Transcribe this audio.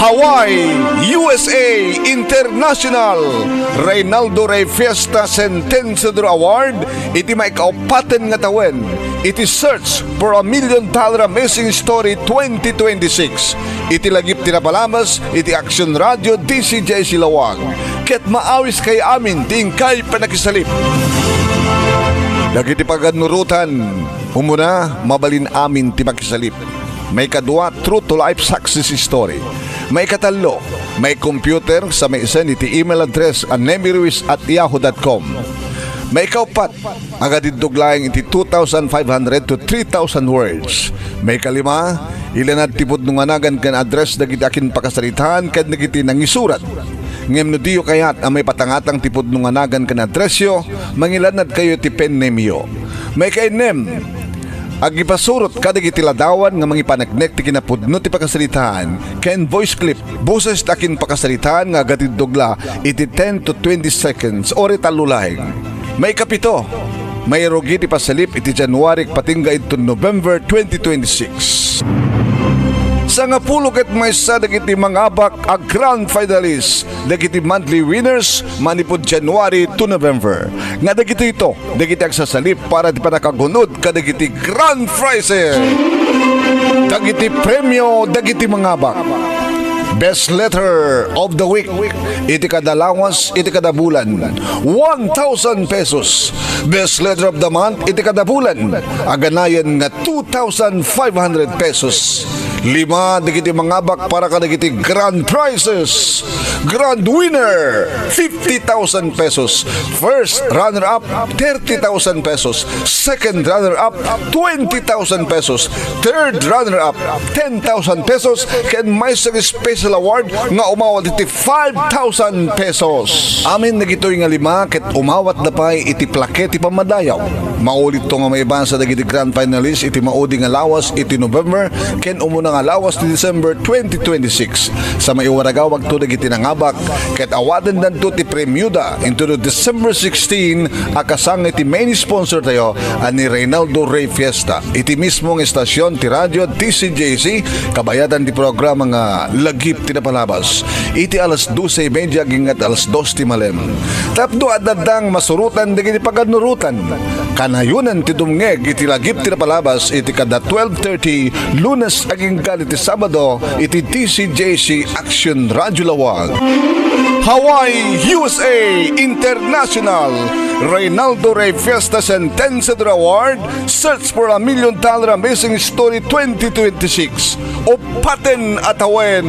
Hawaii, USA International Reynaldo Fiesta Sentensiador Award. Iti maikaupaten nga tawen. Iti Search for $1 Million Amazing Story 2026. Iti lagip tinapalamas. Iti Action Radio DCJ Silawag. Ket maawis kay amin tingkay panakisalip. Dagiti paganurutan, umuna mabalin amin ti makisalip. May kadua, true to life success story. May katalo, may computer sa may isa iti email address anemiruis@yahoo.com. May kaupat, agadidog laing iti 2,500 to 3,000 words. May kalima, ilanad tipod nunganagan kan address dagiti akin pakasalitan kad nagiti nangisurat. Ngem no diyo kayat ang may patangatang tipod nunganagan kan addressyo, mangilanad kayo ti pen name-yo. May kainem, agipasurot kadagiti ladawan nga mangipanagnek ti kinapudno ti pakasalitaan ken voice clip boses takin pakasalitaan nga agadidogla iti 10 to 20 seconds or italulaing. May kapito, may rogi ti pasalip iti January patingga ito November 2026. Sa nga pulo ket maysa dagiti mangabak a grand finalist dagiti monthly winners manipod January to November. Nga dagiti ito dagiti agsasalip para di panakagunod kadagiti grand prizes. Dagiti premyo dagiti mangabak. Best Letter of the Week, iti kada lawas, iti kada bulan, 1,000 pesos. Best Letter of the Month, iti kada bulan, aganayan nga 2,500 pesos. 5 digiti mangabak para kadagiti grand prizes. Grand winner, 50,000 pesos. First runner-up, 30,000 pesos. Second runner-up, 20,000 pesos. Third runner-up, 10,000 pesos. Ken may special award nga umawat iti 5,000 pesos. Amin nagitoy nga 5 ket umawat na pay iti plaket iti pamadayaw. Maulit to nga may bansa dagiti grand finalist iti maudi nga lawas iti November ken umuna nga lawas ti December 2026. Sa maiwaragawag to dagiti nangabak ket awaden danto ti premyuda into the December 16 akasang iti main sponsor tayo ani Reynaldo Fiesta. Iti mismong estasyon ti radio TCJC kabayadan ti programa nga lagip tinapalabas. Iti alas 12:30 gingat alas 2 ti malem. Tapno adadang masurutan dagiti paganurutan. Kanayunan ti dumngeg iti lagip tinapalabas iti kada 12:30 Lunes aging iti Sabado iti TCJC Action Radio Lawag. Hawaii, USA International Reynaldo Fiesta Sentensiador Award Search for $1 Million Amazing Story 2026. Upaten at awen.